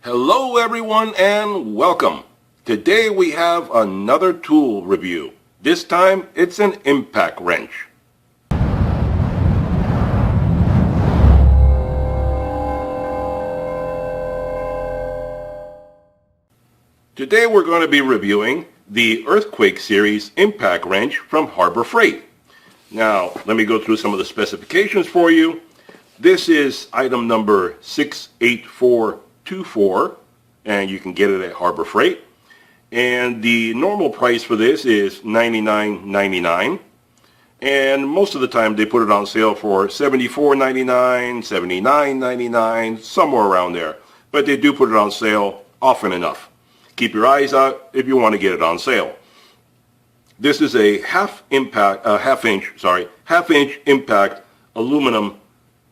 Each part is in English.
Hello everyone and welcome. Today we have another tool review. This time it's an impact wrench. Today we're going to be reviewing the Earthquake Series impact wrench from Harbor Freight. Now let me go through some of the specifications for you. This is item number 68424 and you can get it at Harbor Freight. And the normal price for this is $99.99. And most of the time they put it on sale for $74.99, $79.99, somewhere around there. But they do put it on sale often enough. Keep your eyes out if you want to get it on sale. This is a half inch impact aluminum,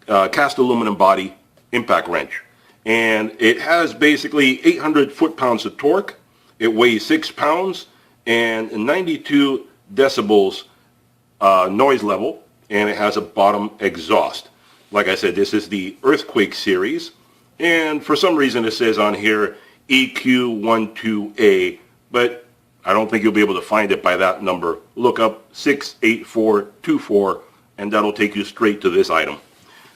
cast aluminum body impact wrench. And it has basically 800 foot-pounds of torque. It weighs 6 pounds and 92 decibels noise level, and it has a bottom exhaust. Like I said, this is the Earthquake Series, and for some reason it says on here EQ12A, but I don't think you'll be able to find it by that number. Look up 68424 and that'll take you straight to this item.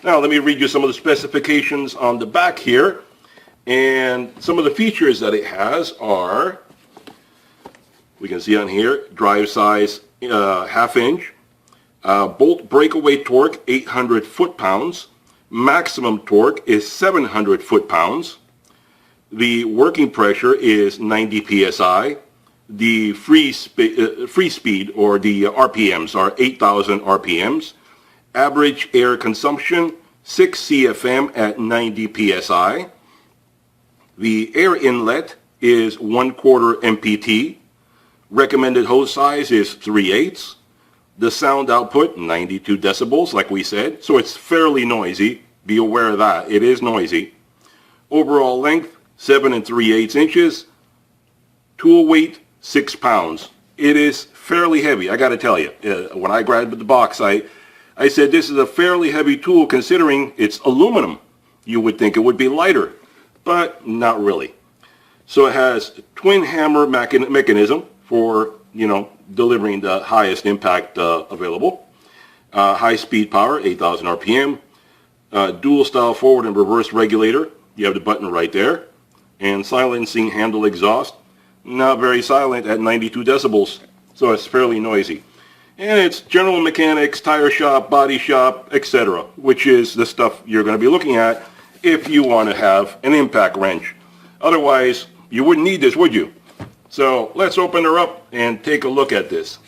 Now let me read you some of the specifications on the back here. And some of the features that it has are, we can see on here, drive size half inch, bolt breakaway torque 800 foot-pounds, maximum torque is 700 foot-pounds, the working pressure is 90 psi, the free speed or the RPMs are 8,000 RPMs, average air consumption 6 CFM at 90 psi. The air inlet is 1/4 MPT. Recommended hose size is 3/8. The sound output 92 decibels, like we said, so it's fairly noisy. Be aware of that. It is noisy. Overall length 7 3/8 inches. Tool weight 6 pounds. It is fairly heavy. I got to tell you, when I grabbed the box, I said this is a fairly heavy tool considering it's aluminum. You would think it would be lighter, but not really. So it has twin hammer mechanism for, delivering the highest impact available. High speed power, 8,000 RPM. Dual style forward and reverse regulator. You have the button right there. And silencing handle exhaust. Not very silent at 92 decibels. So it's fairly noisy. And it's general mechanics, tire shop, body shop, etc., which is the stuff you're going to be looking at if you want to have an impact wrench. Otherwise, you wouldn't need this, would you? So let's open her up and take a look at this.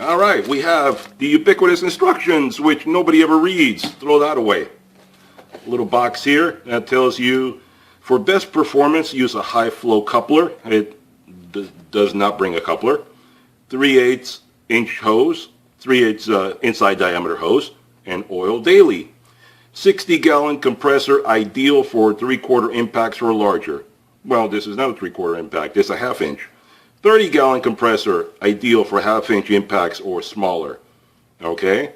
All right, we have the ubiquitous instructions, which nobody ever reads. Throw that away. A little box here that tells you, for best performance, use a high flow coupler. It does not bring a coupler. 3/8 inch hose, 3/8 inside diameter hose, and oil daily. 60-gallon compressor, ideal for 3/4 impacts or larger. Well, this is not a 3/4 impact, it's a half inch. 30-gallon compressor, ideal for half-inch impacts or smaller. Okay?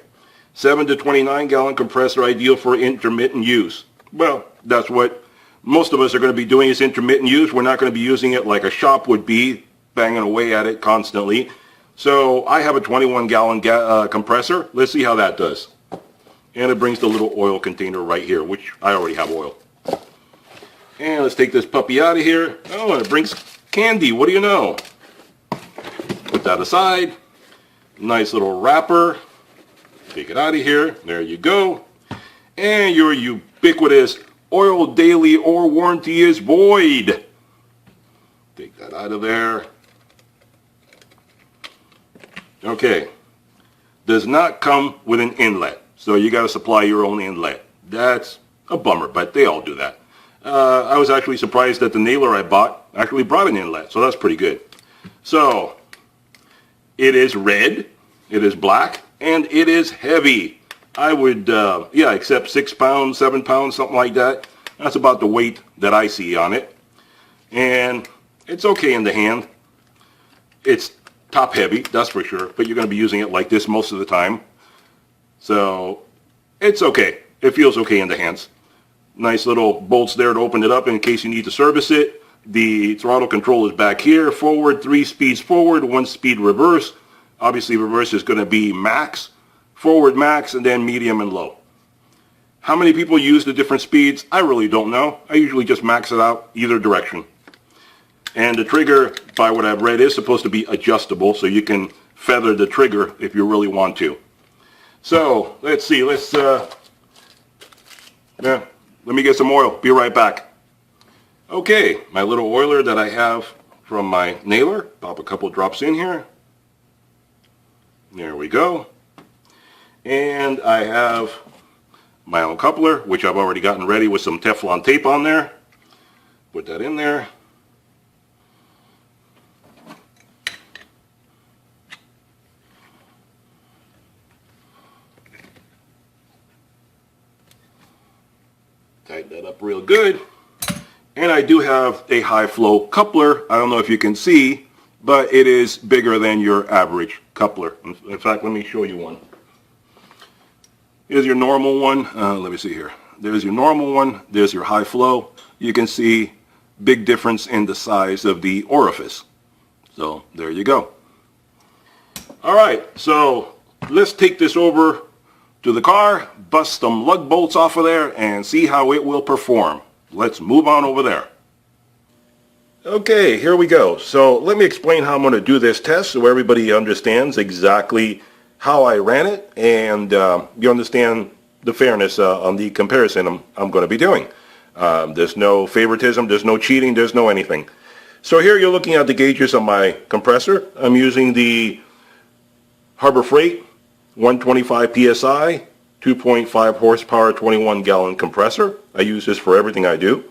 7 to 29-gallon compressor, ideal for intermittent use. Well, that's what most of us are going to be doing, is intermittent use. We're not going to be using it like a shop would be, banging away at it constantly. So I have a 21-gallon compressor. Let's see how that does. And it brings the little oil container right here, which I already have oil. And let's take this puppy out of here. Oh, and it brings candy. What do you know? Put that aside. Nice little wrapper. Take it out of here. There you go. And your ubiquitous oil daily or warranty is void. Take that out of there. Okay. Does not come with an inlet. So you got to supply your own inlet. That's a bummer, but they all do that. I was actually surprised that the nailer I bought actually brought an inlet, so that's pretty good. So it is red, it is black, and it is heavy. I would, except 6 pounds, 7 pounds, something like that. That's about the weight that I see on it. And it's okay in the hand. It's top heavy, that's for sure, but you're going to be using it like this most of the time. So it's okay. It feels okay in the hands. Nice little bolts there to open it up in case you need to service it. The throttle control is back here. Forward, 3 speeds forward, 1 speed reverse. Obviously reverse is going to be max, forward max, and then medium and low. How many people use the different speeds? I really don't know. I usually just max it out either direction. And the trigger, by what I've read, is supposed to be adjustable, so you can feather the trigger if you really want to. So let's see. Let me get some oil. Be right back. Okay, my little oiler that I have from my nailer. Pop a couple drops in here. There we go. And I have my own coupler, which I've already gotten ready with some Teflon tape on there. Put that in there. Tighten that up real good. And I do have a high flow coupler. I don't know if you can see, but it is bigger than your average coupler. In fact, let me show you one. Here's your normal one. Let me see here. There's your normal one. There's your high flow. You can see big difference in the size of the orifice. So there you go. All right, so let's take this over to the car, bust some lug bolts off of there, and see how it will perform. Let's move on over there. Okay, here we go. So let me explain how I'm going to do this test so everybody understands exactly how I ran it, and you understand the fairness on the comparison I'm going to be doing. There's no favoritism, there's no cheating, there's no anything. So here you're looking at the gauges on my compressor. I'm using the Harbor Freight 125 PSI, 2.5 horsepower, 21 gallon compressor. I use this for everything I do.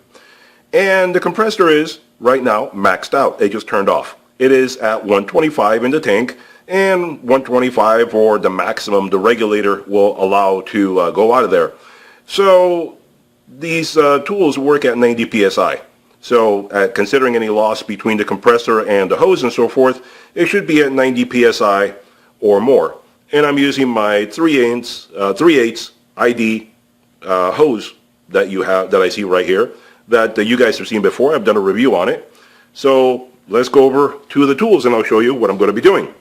And the compressor is, right now, maxed out. It just turned off. It is at 125 in the tank, and 125, or the maximum the regulator will allow to go out of there. So these tools work at 90 PSI. So considering any loss between the compressor and the hose and so forth, it should be at 90 PSI or more. And I'm using my 3/8 ID hose that I see right here, that you guys have seen before. I've done a review on it. So let's go over to the tools and I'll show you what I'm going to be doing.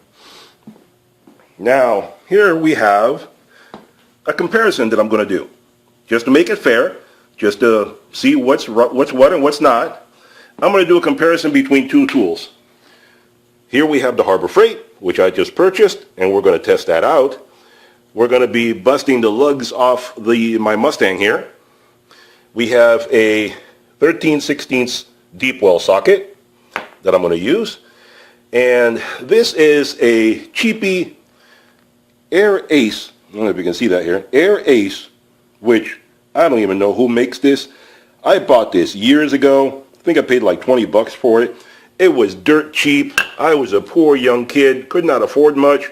Now, here we have a comparison that I'm going to do. Just to make it fair, just to see what's what and what's not, I'm going to do a comparison between two tools. Here we have the Harbor Freight, which I just purchased, and we're going to test that out. We're going to be busting the lugs off my Mustang here. We have a 13/16 deep well socket that I'm going to use. And this is a cheapy Air Ace. I don't know if you can see that here. Air Ace, which I don't even know who makes this. I bought this years ago. I think I paid like 20 bucks for it. It was dirt cheap. I was a poor young kid, could not afford much.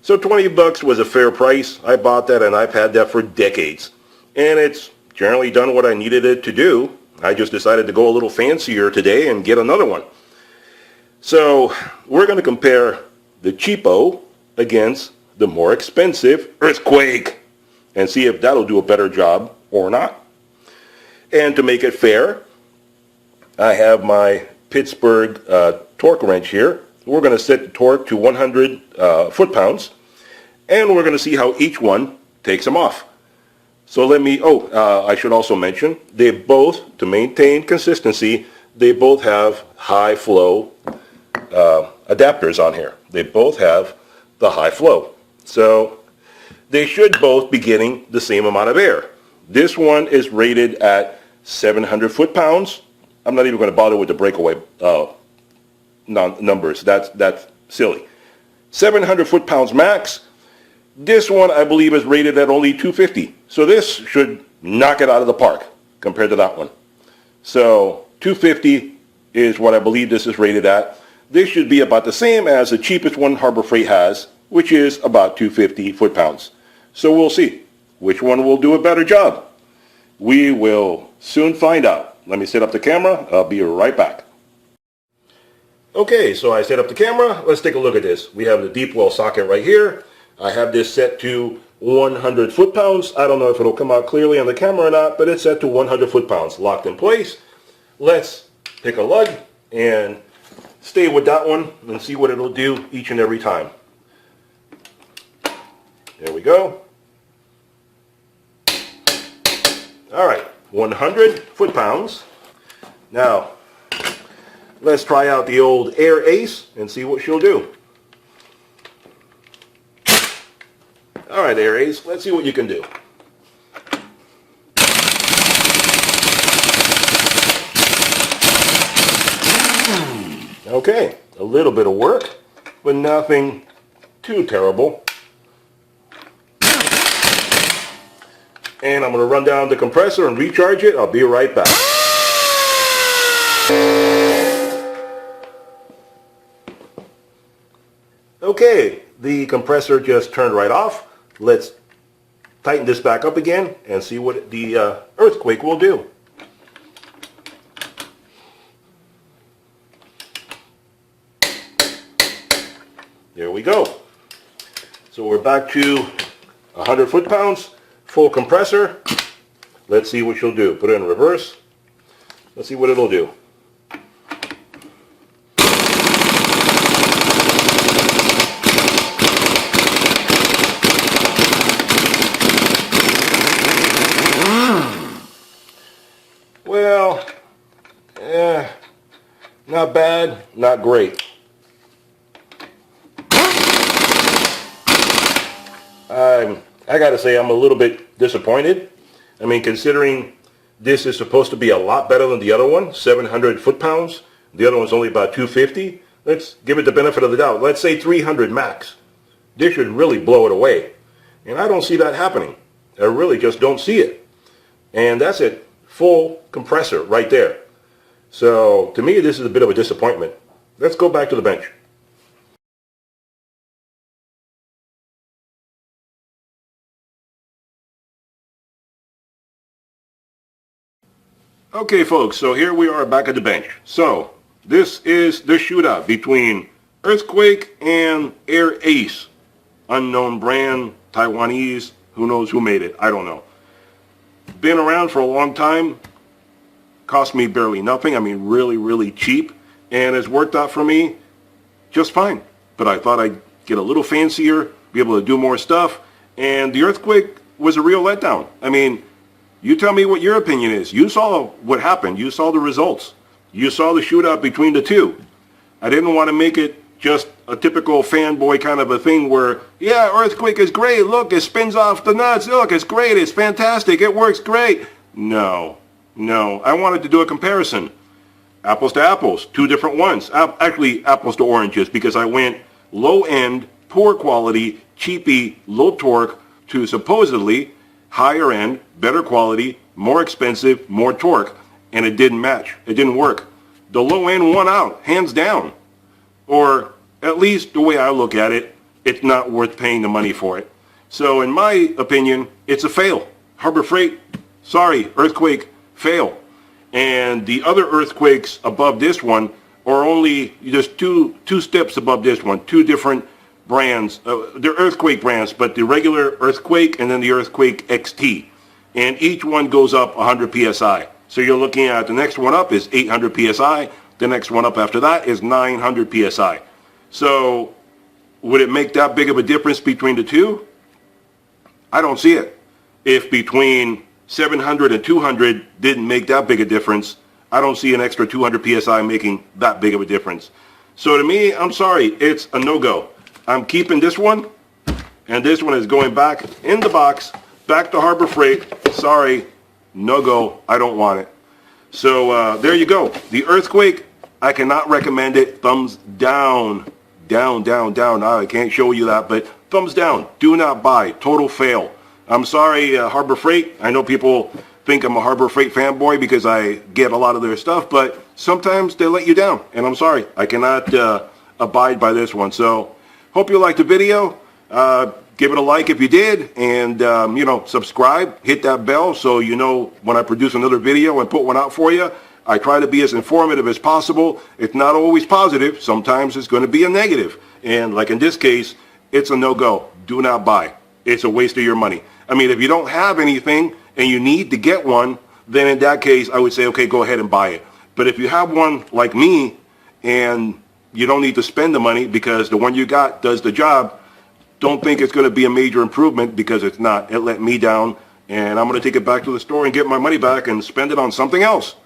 So 20 bucks was a fair price. I bought that and I've had that for decades. And it's generally done what I needed it to do. I just decided to go a little fancier today and get another one. So we're going to compare the cheapo against the more expensive Earthquake and see if that'll do a better job or not. And to make it fair, I have my Pittsburgh torque wrench here. We're going to set the torque to 100 foot-pounds, and we're going to see how each one takes them off. So let me, I should also mention, they both, to maintain consistency, they both have high flow adapters on here. They both have the high flow. So they should both be getting the same amount of air. This one is rated at 700 foot-pounds. I'm not even going to bother with the breakaway numbers. That's silly. 700 foot-pounds max. This one, I believe, is rated at only 250. So this should knock it out of the park compared to that one. So 250 is what I believe this is rated at. This should be about the same as the cheapest one Harbor Freight has, which is about 250 foot-pounds. So we'll see which one will do a better job. We will soon find out. Let me set up the camera. I'll be right back. Okay, so I set up the camera. Let's take a look at this. We have the deep well socket right here. I have this set to 100 foot-pounds. I don't know if it'll come out clearly on the camera or not, but it's set to 100 foot-pounds, locked in place. Let's take a lug and stay with that one and see what it'll do each and every time. There we go. All right, 100 foot-pounds. Now, let's try out the old Air Ace and see what she'll do. All right, Air Ace, let's see what you can do. Okay, a little bit of work, but nothing too terrible. And I'm going to run down the compressor and recharge it. I'll be right back. Okay, the compressor just turned right off. Let's tighten this back up again and see what the earthquake will do. There we go. So we're back to 100 foot-pounds, full compressor. Let's see what she'll do. Put it in reverse. Let's see what it'll do. Well, not bad, not great. I gotta say I'm a little bit disappointed. I mean, considering this is supposed to be a lot better than the other one, 700 foot-pounds. The other one's only about 250. Let's give it the benefit of the doubt. Let's say 300 max. This should really blow it away. And I don't see that happening. I really just don't see it. And that's it. Full compressor right there. So to me, this is a bit of a disappointment. Let's go back to the bench. Okay folks, so here we are back at the bench. So this is the shootout between Earthquake and Air Ace. Unknown brand, Taiwanese, who knows who made it, I don't know. Been around for a long time, cost me barely nothing, I mean really cheap, and it's worked out for me just fine. But I thought I'd get a little fancier, be able to do more stuff, and the Earthquake was a real letdown. I mean, you tell me what your opinion is. You saw what happened. You saw the results. You saw the shootout between the two. I didn't want to make it just a typical fanboy kind of a thing where, yeah, Earthquake is great. Look, it spins off the nuts. Look, it's great. It's fantastic. It works great. No. I wanted to do a comparison. Apples to apples. Two different ones. Actually, apples to oranges, because I went low-end, poor quality, cheapy, low torque to supposedly higher end, better quality, more expensive, more torque, and it didn't match. It didn't work. The low end won out, hands down. Or at least the way I look at it, it's not worth paying the money for it. So in my opinion, it's a fail. Harbor Freight, sorry, Earthquake, fail. And the other Earthquakes above this one are only just two steps above this one, two different brands. They're Earthquake brands, but the regular Earthquake and then the Earthquake XT. And each one goes up 100 PSI. So you're looking at the next one up is 800 PSI. The next one up after that is 900 PSI. So would it make that big of a difference between the two? I don't see it. If between 700 and 200 didn't make that big a difference, I don't see an extra 200 PSI making that big of a difference. So to me, I'm sorry, it's a no-go. I'm keeping this one, and this one is going back in the box, back to Harbor Freight. Sorry, no go, I don't want it. So there you go. The Earthquake, I cannot recommend it. Thumbs down, down. I can't show you that, but thumbs down. Do not buy. Total fail. I'm sorry, Harbor Freight. I know people think I'm a Harbor Freight fanboy because I get a lot of their stuff, but sometimes they let you down, and I'm sorry. I cannot abide by this one. So hope you liked the video. Give it a like if you did, and you know, subscribe, hit that bell so you know when I produce another video and put one out for you. I try to be as informative as possible. It's not always positive. Sometimes it's going to be a negative. And like in this case, it's a no-go. Do not buy. it's a waste of your money. I mean, if you don't have anything and you need to get one, then in that case, I would say, okay, go ahead and buy it. But if you have one like me and you don't need to spend the money because the one you got does the job, don't think it's going to be a major improvement, because it's not. It let me down, and I'm going to take it back to the store and get my money back and spend it on something else.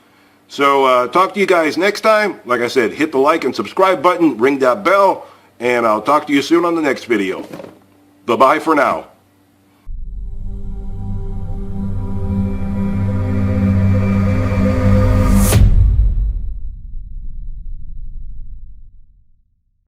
So talk to you guys next time. Like I said, hit the like and subscribe button, ring that bell, and I'll talk to you soon on the next video. Bye-bye for now.